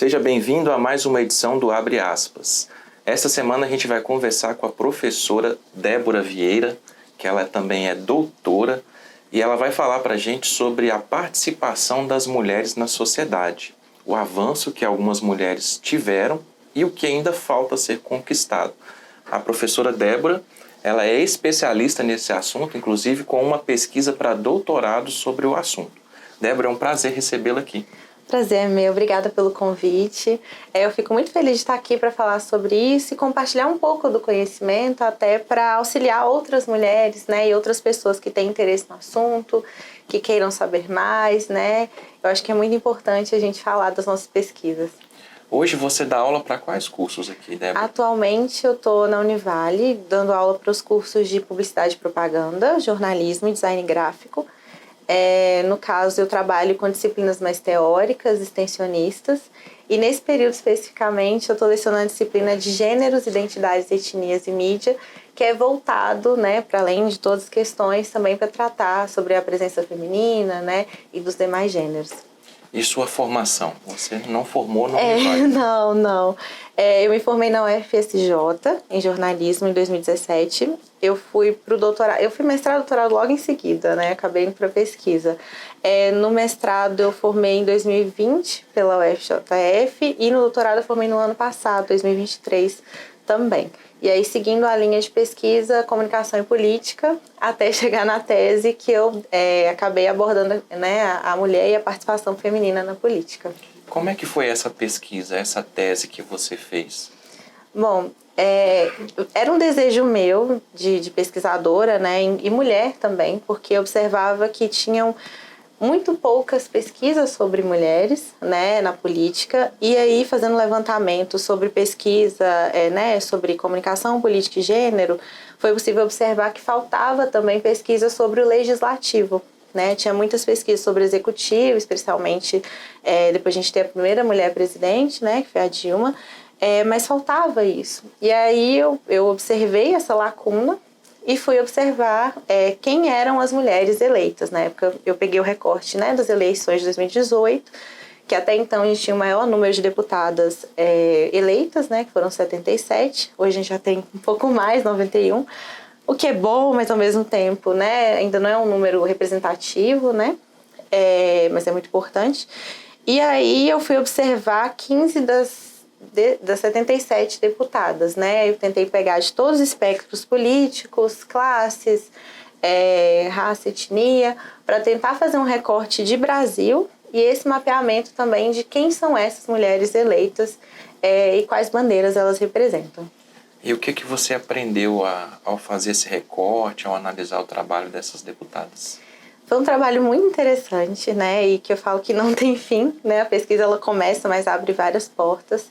Seja bem-vindo a mais uma edição do Abre Aspas. Esta semana a gente vai conversar com a professora Débora Vieira, que ela também é doutora, e ela vai falar para a gente sobre a participação das mulheres na sociedade, o avanço que algumas mulheres tiveram e o que ainda falta ser conquistado. A professora Débora, ela é especialista nesse assunto, inclusive com uma pesquisa para doutorado sobre o assunto. Débora, é um prazer recebê-la aqui. Prazer é meu, obrigada pelo convite. Eu fico muito feliz de estar aqui para falar sobre isso e compartilhar um pouco do conhecimento, até para auxiliar outras mulheres, né, e outras pessoas que têm interesse no assunto, que queiram saber mais, né. Eu acho que é muito importante a gente falar das nossas pesquisas. Hoje você dá aula para quais cursos aqui, Débora? Atualmente eu estou na Univale, dando aula para os cursos de Publicidade e Propaganda, Jornalismo e Design Gráfico. No caso, eu trabalho com disciplinas mais teóricas, extensionistas, e nesse período especificamente eu estou lecionando a disciplina de Gêneros, Identidades, Etnias e Mídia, que é voltado, né, para além de todas as questões, também para tratar sobre a presença feminina, né, e dos demais gêneros. E sua formação? Você não formou na Univale? Não. Eu me formei na UFSJ, em jornalismo, em 2017. Eu fui pro doutorado, eu fui mestrado e doutorado logo em seguida, né? Acabei indo para pesquisa. No mestrado eu formei em 2020 pela UFJF e no doutorado eu formei no ano passado, 2023 também. E aí, seguindo a linha de pesquisa, comunicação e política, até chegar na tese que eu acabei abordando, né, a mulher e a participação feminina na política. Como é que foi essa pesquisa, essa tese que você fez? Bom, era um desejo meu de pesquisadora, né, e mulher também, porque eu observava que tinham muito poucas pesquisas sobre mulheres, né, na política, e aí fazendo levantamento sobre pesquisa, né, sobre comunicação, política e gênero, foi possível observar que faltava também pesquisa sobre o legislativo, né, tinha muitas pesquisas sobre o executivo, especialmente depois a gente teve a primeira mulher presidente, né, que foi a Dilma, mas faltava isso. E aí eu observei essa lacuna e fui observar quem eram as mulheres eleitas. Na época eu peguei o recorte, né, das eleições de 2018, que até então a gente tinha o maior número de deputadas eleitas, né, que foram 77. Hoje a gente já tem um pouco mais, 91. O que é bom, mas ao mesmo tempo, né, ainda não é um número representativo, né, mas é muito importante. E aí eu fui observar 15 das 77 deputadas, né? Eu tentei pegar de todos os espectros políticos, classes, raça, etnia, para tentar fazer um recorte de Brasil e esse mapeamento também de quem são essas mulheres eleitas e quais bandeiras elas representam. E o que você aprendeu ao fazer esse recorte, ao analisar o trabalho dessas deputadas? Foi um trabalho muito interessante, né, e que eu falo que não tem fim, né, a pesquisa ela começa, mas abre várias portas.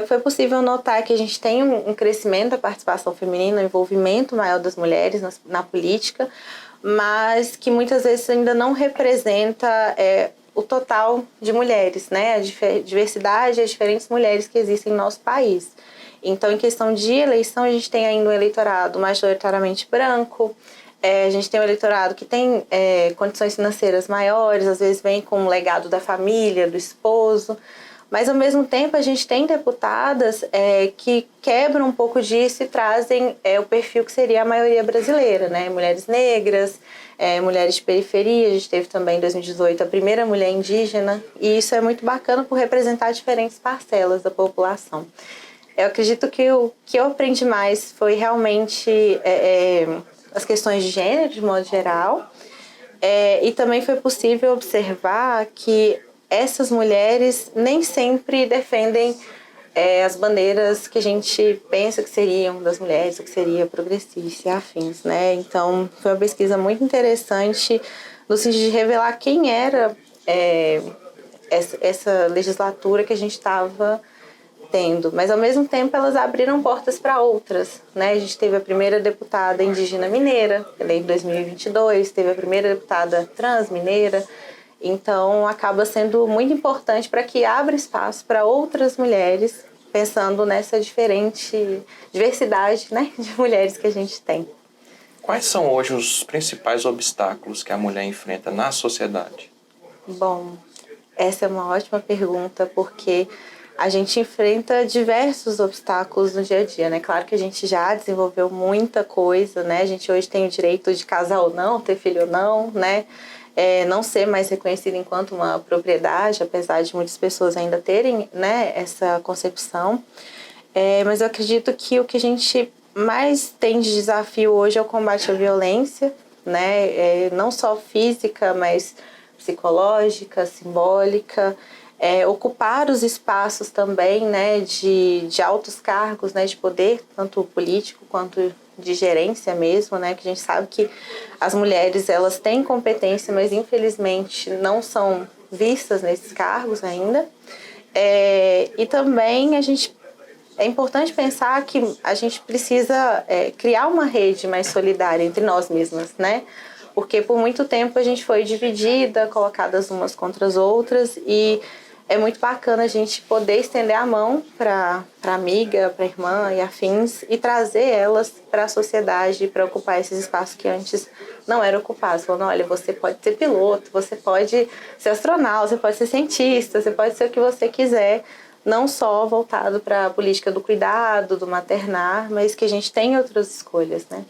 Foi possível notar que a gente tem um crescimento da participação feminina, um envolvimento maior das mulheres na política, mas que muitas vezes ainda não representa o total de mulheres, né, a diversidade e as diferentes mulheres que existem no nosso país. Então, em questão de eleição, a gente tem ainda um eleitorado majoritariamente branco, a gente tem um eleitorado que tem condições financeiras maiores, às vezes vem com o legado da família, do esposo, mas ao mesmo tempo a gente tem deputadas que quebram um pouco disso e trazem o perfil que seria a maioria brasileira, né? Mulheres negras, mulheres de periferia, a gente teve também em 2018 a primeira mulher indígena, e isso é muito bacana por representar diferentes parcelas da população. Eu acredito que o que eu aprendi mais foi realmente as questões de gênero, de modo geral, e também foi possível observar que essas mulheres nem sempre defendem as bandeiras que a gente pensa que seriam das mulheres, ou que seria progressista e afins, né? Então, foi uma pesquisa muito interessante no sentido de revelar quem era essa legislatura que a gente estava tendo, mas ao mesmo tempo elas abriram portas para outras, né? A gente teve a primeira deputada indígena mineira, eleita em 2022, teve a primeira deputada trans mineira, então acaba sendo muito importante para que abra espaço para outras mulheres, pensando nessa diversidade, né, de mulheres que a gente tem. Quais são hoje os principais obstáculos que a mulher enfrenta na sociedade? Bom, Essa é uma ótima pergunta, porque a gente enfrenta diversos obstáculos no dia a dia, né? Claro que a gente já desenvolveu muita coisa, né? A gente hoje tem o direito de casar ou não, ter filho ou não, né? Não ser mais reconhecido enquanto uma propriedade, apesar de muitas pessoas ainda terem, né, essa concepção. Mas eu acredito que o que a gente mais tem de desafio hoje é o combate à violência, né? Não só física, mas psicológica, simbólica. Ocupar os espaços também, né, de altos cargos, né, de poder, tanto político quanto de gerência mesmo, né, que a gente sabe que as mulheres elas têm competência, mas infelizmente não são vistas nesses cargos ainda. E também é importante pensar que a gente precisa criar uma rede mais solidária entre nós mesmas, né? Porque por muito tempo a gente foi dividida, colocadas umas contra as outras, e é muito bacana a gente poder estender a mão para amiga, para irmã e afins e trazer elas para a sociedade para ocupar esses espaços que antes não eram ocupados. Falando, olha, você pode ser piloto, você pode ser astronauta, você pode ser cientista, você pode ser o que você quiser, não só voltado para a política do cuidado, do maternar, mas que a gente tem outras escolhas, né?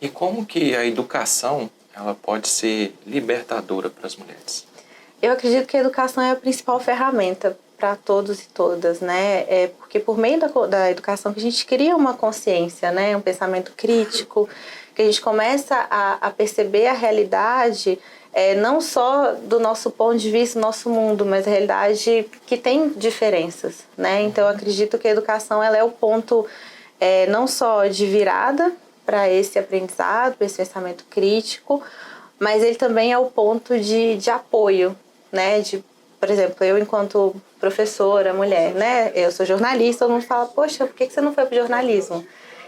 E como que a educação ela pode ser libertadora para as mulheres? Eu acredito que a educação é a principal ferramenta para todos e todas, né? Porque por meio da educação que a gente cria uma consciência, né? Um pensamento crítico, que a gente começa a perceber a realidade, não só do nosso ponto de vista, do nosso mundo, mas a realidade que tem diferenças, né? Então eu acredito que a educação ela é o ponto não só de virada para esse aprendizado, para esse pensamento crítico, mas ele também é o ponto de apoio, né? Por exemplo, eu enquanto professora, mulher, né? Eu sou jornalista, todo mundo fala, poxa, por que você não foi para o jornalismo?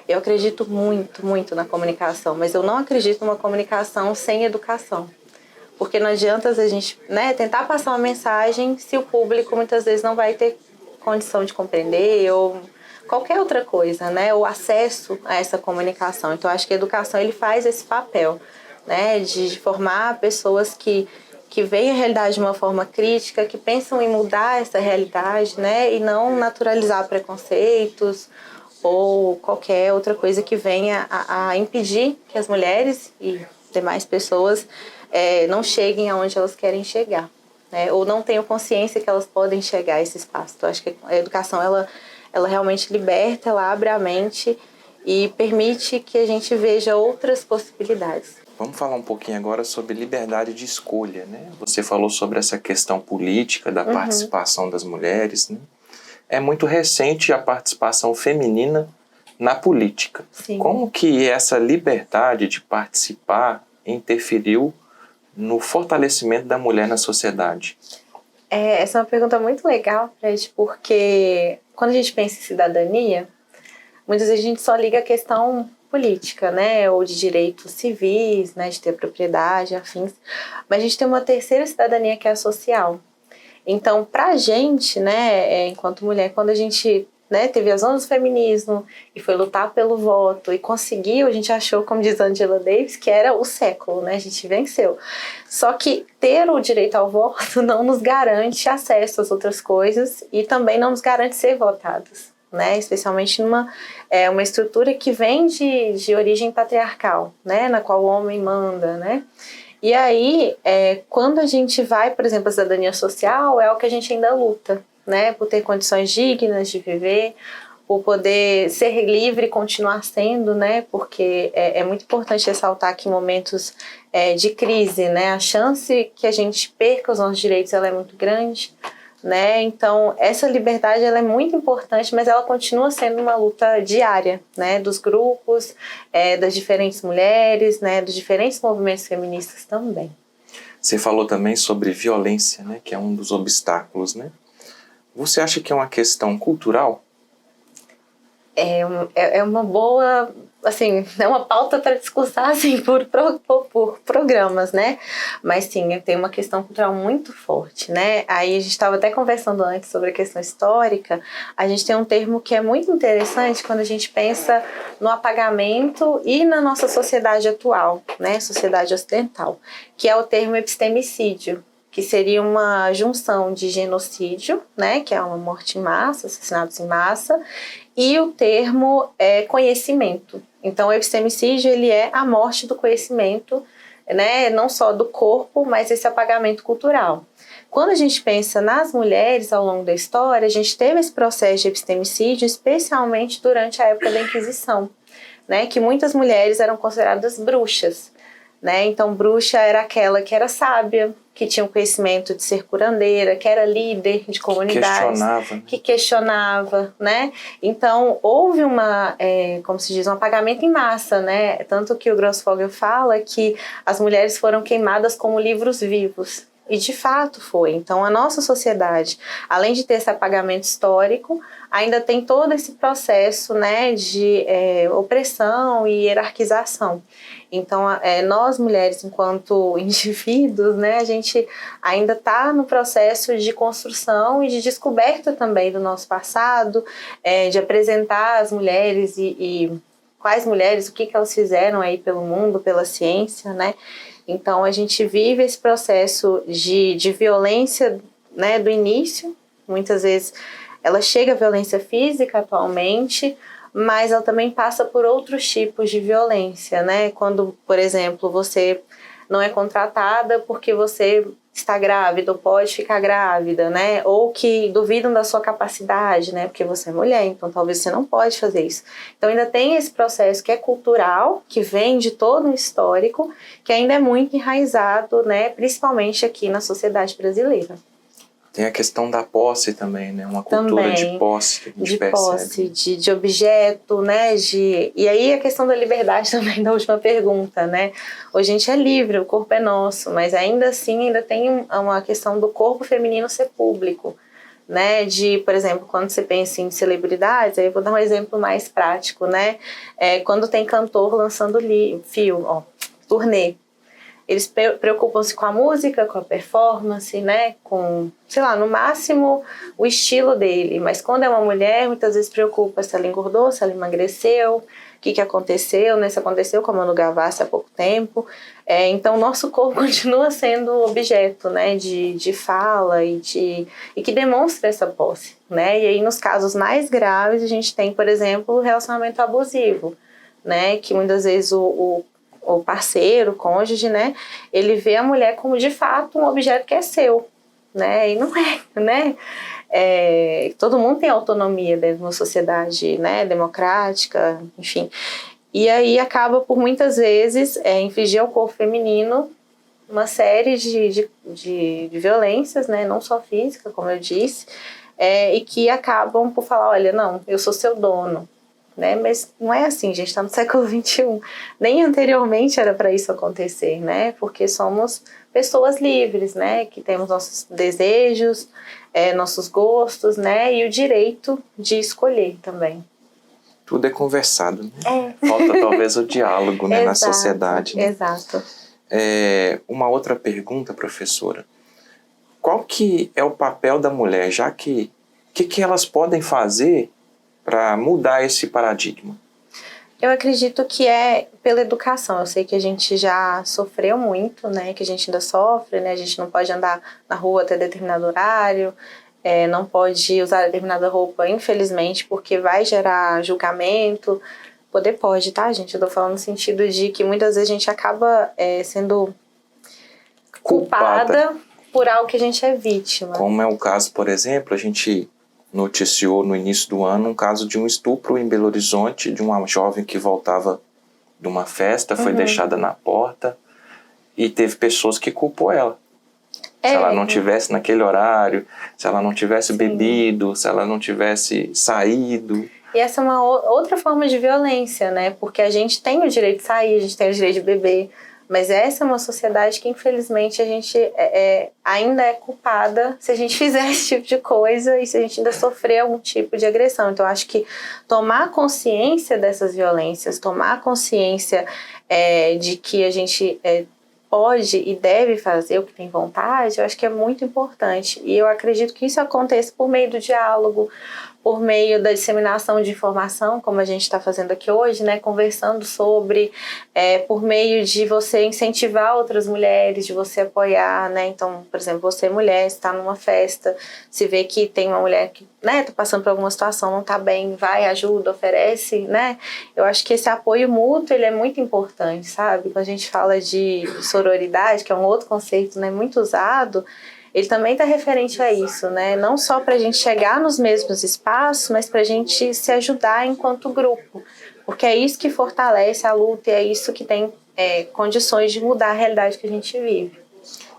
Eu acredito muito, muito na comunicação, mas eu não acredito numa comunicação sem educação. Porque não adianta a gente, né, tentar passar uma mensagem se o público muitas vezes não vai ter condição de compreender ou qualquer outra coisa, né? O acesso a essa comunicação. Então, acho que a educação ele faz esse papel, né? De formar pessoas que veem a realidade de uma forma crítica, que pensam em mudar essa realidade, né? E não naturalizar preconceitos ou qualquer outra coisa que venha a impedir que as mulheres e demais pessoas não cheguem aonde elas querem chegar, né? Ou não tenham consciência que elas podem chegar a esse espaço. Então, acho que a educação ela realmente liberta, ela abre a mente e permite que a gente veja outras possibilidades. Vamos falar um pouquinho agora sobre liberdade de escolha, né? Você falou sobre essa questão política da participação das mulheres, né? É muito recente a participação feminina na política. Sim. Como que essa liberdade de participar interferiu no fortalecimento da mulher na sociedade? Essa é uma pergunta muito legal, Fred, porque quando a gente pensa em cidadania, muitas vezes a gente só liga a questão política, né, ou de direitos civis, né, de ter propriedade, afins, mas a gente tem uma terceira cidadania que é a social. Então, pra gente, né, enquanto mulher, quando a gente, né, teve as ondas do feminismo e foi lutar pelo voto e conseguiu, a gente achou, como diz Angela Davis, que era o século, né, a gente venceu. Só que ter o direito ao voto não nos garante acesso às outras coisas e também não nos garante ser votados, né, especialmente numa uma estrutura que vem de origem patriarcal, né, na qual o homem manda, né. E aí, quando a gente vai, por exemplo, a cidadania social, é o que a gente ainda luta, né, por ter condições dignas de viver, por poder ser livre e continuar sendo, né, porque é muito importante ressaltar que em momentos de crise, né, a chance que a gente perca os nossos direitos ela é muito grande, né? Então essa liberdade ela é muito importante, mas ela continua sendo uma luta diária, né? Dos grupos, das diferentes mulheres, né? Dos diferentes movimentos feministas também. Você falou também sobre violência, né? Que é um dos obstáculos, né? Você acha que é uma questão cultural? É uma boa, assim, é uma pauta para discursar assim, por programas, né? Mas sim, tem uma questão cultural muito forte, né? Aí a gente estava até conversando antes sobre a questão histórica, a gente tem um termo que é muito interessante quando a gente pensa no apagamento e na nossa sociedade atual, né? Sociedade ocidental, que é o termo epistemicídio, que seria uma junção de genocídio, né, que é uma morte em massa, assassinatos em massa, e o termo conhecimento. Então, o epistemicídio, ele é a morte do conhecimento, né, não só do corpo, mas esse apagamento cultural. Quando a gente pensa nas mulheres ao longo da história, a gente teve esse processo de epistemicídio, especialmente durante a época da Inquisição, né, que muitas mulheres eram consideradas bruxas, né? Então, bruxa era aquela que era sábia, que tinha o conhecimento de ser curandeira, que era líder de comunidades, que questionava, né? Então, houve como se diz, um apagamento em massa, né? Tanto que o Grossfogel fala que as mulheres foram queimadas como livros vivos. E de fato foi. Então a nossa sociedade, além de ter esse apagamento histórico, ainda tem todo esse processo, né, de opressão e hierarquização. Então nós mulheres, enquanto indivíduos, né, a gente ainda está no processo de construção e de descoberta também do nosso passado, de apresentar as mulheres e quais mulheres, o que elas fizeram aí pelo mundo, pela ciência, né? Então, a gente vive esse processo de violência, né, do início. Muitas vezes ela chega à violência física atualmente, mas ela também passa por outros tipos de violência, né? Quando, por exemplo, você não é contratada porque você está grávida ou pode ficar grávida, né? Ou que duvidam da sua capacidade, né? Porque você é mulher, então talvez você não pode fazer isso. Então ainda tem esse processo que é cultural, que vem de todo um histórico, que ainda é muito enraizado, né? Principalmente aqui na sociedade brasileira. Tem a questão da posse também, né? Uma cultura também, de posse que a gente percebe. Posse, de objeto, né? E aí a questão da liberdade também, da última pergunta, né? Hoje a gente é livre, o corpo é nosso, mas ainda assim ainda tem uma questão do corpo feminino ser público, né? Por exemplo, quando você pensa em celebridades, aí eu vou dar um exemplo mais prático, né? Quando tem cantor lançando turnê. Eles preocupam-se com a música, com a performance, né? Com, sei lá, no máximo o estilo dele. Mas quando é uma mulher, muitas vezes preocupa se ela engordou, se ela emagreceu, o que aconteceu, né? Se aconteceu com a Manu Gavassi há pouco tempo. Então, nosso corpo continua sendo objeto, né? De fala e que demonstra essa posse, né? E aí, nos casos mais graves, a gente tem, por exemplo, o relacionamento abusivo, né? Que muitas vezes o parceiro, o cônjuge, né, ele vê a mulher como de fato um objeto que é seu, né, e não é, né, todo mundo tem autonomia dentro de uma sociedade, né, democrática, enfim, e aí acaba por muitas vezes infligir ao corpo feminino uma série de violências, né, não só física, como eu disse, e que acabam por falar, olha, não, eu sou seu dono, né? Mas não é assim, a gente está no século XXI. Nem anteriormente era para isso acontecer, né? Porque somos pessoas livres, né? Que temos nossos desejos, nossos gostos, né? E o direito de escolher também. Tudo é conversado, né? Falta talvez o diálogo, né? Na sociedade. Né? Exato. Uma outra pergunta, professora. Qual que é o papel da mulher, já que que elas podem fazer para mudar esse paradigma? Eu acredito que é pela educação. Eu sei que a gente já sofreu muito, né? Que a gente ainda sofre, né? A gente não pode andar na rua até determinado horário, não pode usar determinada roupa, infelizmente, porque vai gerar julgamento. Poder pode, tá, gente? Eu tô falando no sentido de que muitas vezes a gente acaba sendo culpada por algo que a gente é vítima. Como é o caso, por exemplo, a gente noticiou no início do ano um caso de um estupro em Belo Horizonte de uma jovem que voltava de uma festa, foi deixada na porta e teve pessoas que culpou ela. Se ela não tivesse naquele horário, se ela não tivesse bebido, se ela não tivesse saído. E essa é uma outra forma de violência, né? Porque a gente tem o direito de sair, a gente tem o direito de beber, mas essa é uma sociedade que, infelizmente, a gente ainda é culpada se a gente fizer esse tipo de coisa e se a gente ainda sofrer algum tipo de agressão. Então, acho que tomar consciência dessas violências, tomar consciência de que a gente pode e deve fazer o que tem vontade, eu acho que é muito importante. E eu acredito que isso aconteça por meio do diálogo, por meio da disseminação de informação, como a gente está fazendo aqui hoje, né, conversando sobre, por meio de você incentivar outras mulheres, de você apoiar, né, então, por exemplo, você mulher está numa festa, se vê que tem uma mulher que, né, tá passando por alguma situação, não tá bem, vai, ajuda, oferece, né, eu acho que esse apoio mútuo, ele é muito importante, sabe, quando a gente fala de sororidade, que é um outro conceito, né, muito usado, ele também está referente a isso, né? Não só para a gente chegar nos mesmos espaços, mas para a gente se ajudar enquanto grupo. Porque é isso que fortalece a luta e é isso que tem condições de mudar a realidade que a gente vive.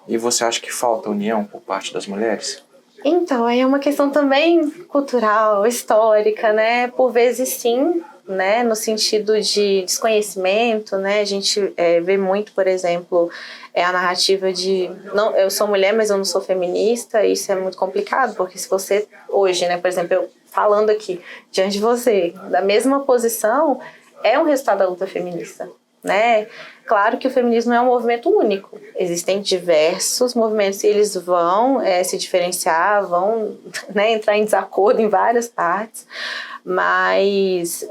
E você acha que falta união por parte das mulheres? Então, aí é uma questão também cultural, histórica, né? Por vezes sim, né? No sentido de desconhecimento, né? A gente vê muito, por exemplo, a narrativa de não, eu sou mulher, mas eu não sou feminista. Isso é muito complicado, porque se você hoje, né? Por exemplo, eu falando aqui diante de você, da mesma posição, é um resultado da luta feminista, né? Claro que o feminismo é um movimento único. Existem diversos movimentos e eles vão se diferenciar, vão, né, entrar em desacordo em várias partes, mas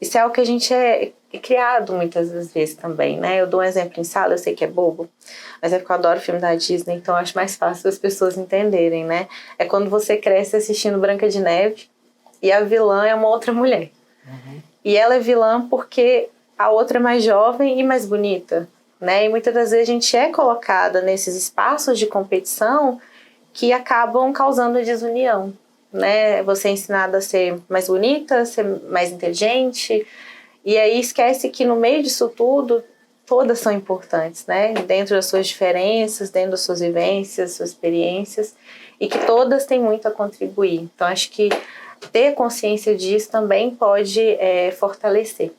isso é algo que a gente é criado muitas das vezes também, né? Eu dou um exemplo em sala, eu sei que é bobo, mas é porque eu adoro filme da Disney, então eu acho mais fácil as pessoas entenderem, né? É quando você cresce assistindo Branca de Neve e a vilã é uma outra mulher. Uhum. E ela é vilã porque a outra é mais jovem e mais bonita, né? E muitas das vezes a gente é colocada nesses espaços de competição que acabam causando desunião, né? Você é ensinada a ser mais bonita, a ser mais inteligente, e aí esquece que no meio disso tudo, todas são importantes, né? Dentro das suas diferenças, dentro das suas vivências, suas experiências, e que todas têm muito a contribuir. Então, acho que ter consciência disso também pode fortalecer.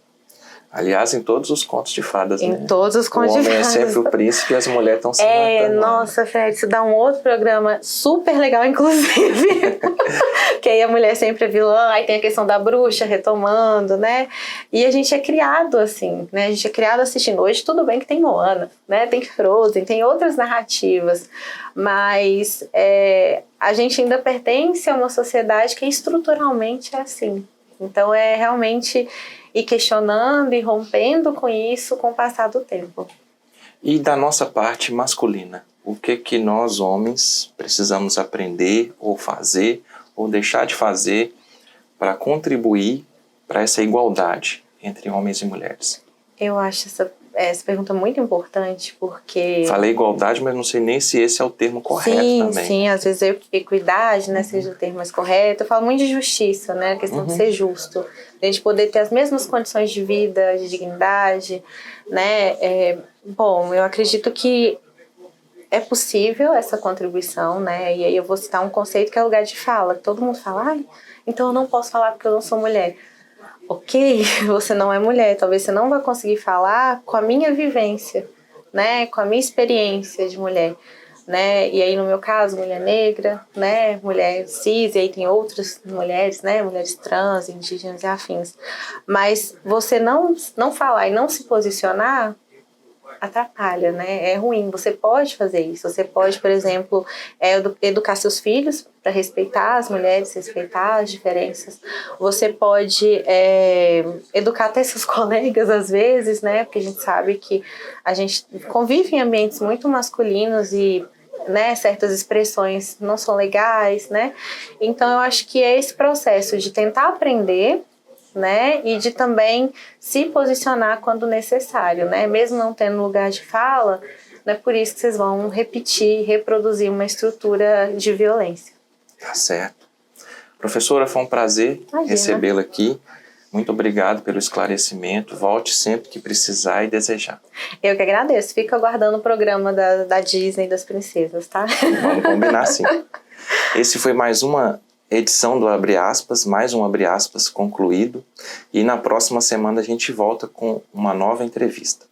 Aliás, em todos os contos de fadas, né? Em todos os contos de fadas. O homem é sempre o príncipe e as mulheres estão se matando. Nossa, Fred, isso dá um outro programa super legal, inclusive. Que aí a mulher sempre é vilã, aí tem a questão da bruxa retomando, né? E a gente é criado assim, né? A gente é criado assistindo. Hoje tudo bem que tem Moana, né? Tem Frozen, tem outras narrativas. Mas a gente ainda pertence a uma sociedade que estruturalmente é assim. Então é realmente ir questionando e rompendo com isso com o passar do tempo. E da nossa parte masculina, o que nós homens precisamos aprender ou fazer ou deixar de fazer para contribuir para essa igualdade entre homens e mulheres? Eu acho essa pergunta muito importante, porque... Falei igualdade, mas não sei nem se esse é o termo correto também. Sim, às vezes equidade, né, seja o termo mais correto. Eu falo muito de justiça, né, a questão de ser justo. De a gente poder ter as mesmas condições de vida, de dignidade, né. Bom, eu acredito que é possível essa contribuição, né, e aí eu vou citar um conceito que é lugar de fala. Todo mundo fala, então eu não posso falar porque eu não sou mulher. Ok, você não é mulher, talvez você não vai conseguir falar com a minha vivência, né, com a minha experiência de mulher, né, e aí no meu caso, mulher negra, né, mulher cis, e aí tem outras mulheres, né, mulheres trans, indígenas e afins, mas você não falar e não se posicionar atrapalha, né? É ruim. Você pode fazer isso. Você pode, por exemplo, educar seus filhos para respeitar as mulheres, respeitar as diferenças. Você pode educar até seus colegas às vezes, né? Porque a gente sabe que a gente convive em ambientes muito masculinos e, né, certas expressões não são legais, né? Então eu acho que é esse processo de tentar aprender, né, e de também se posicionar quando necessário, né, mesmo não tendo lugar de fala, não é por isso que vocês vão repetir, reproduzir uma estrutura de violência. Tá certo. Professora, foi um prazer recebê-la aqui. Muito obrigado pelo esclarecimento. Volte sempre que precisar e desejar. Eu que agradeço. Fico aguardando o programa da Disney das princesas, tá? Vamos combinar sim. Esse foi mais uma edição do Abre Aspas, mais um Abre Aspas concluído. E na próxima semana a gente volta com uma nova entrevista.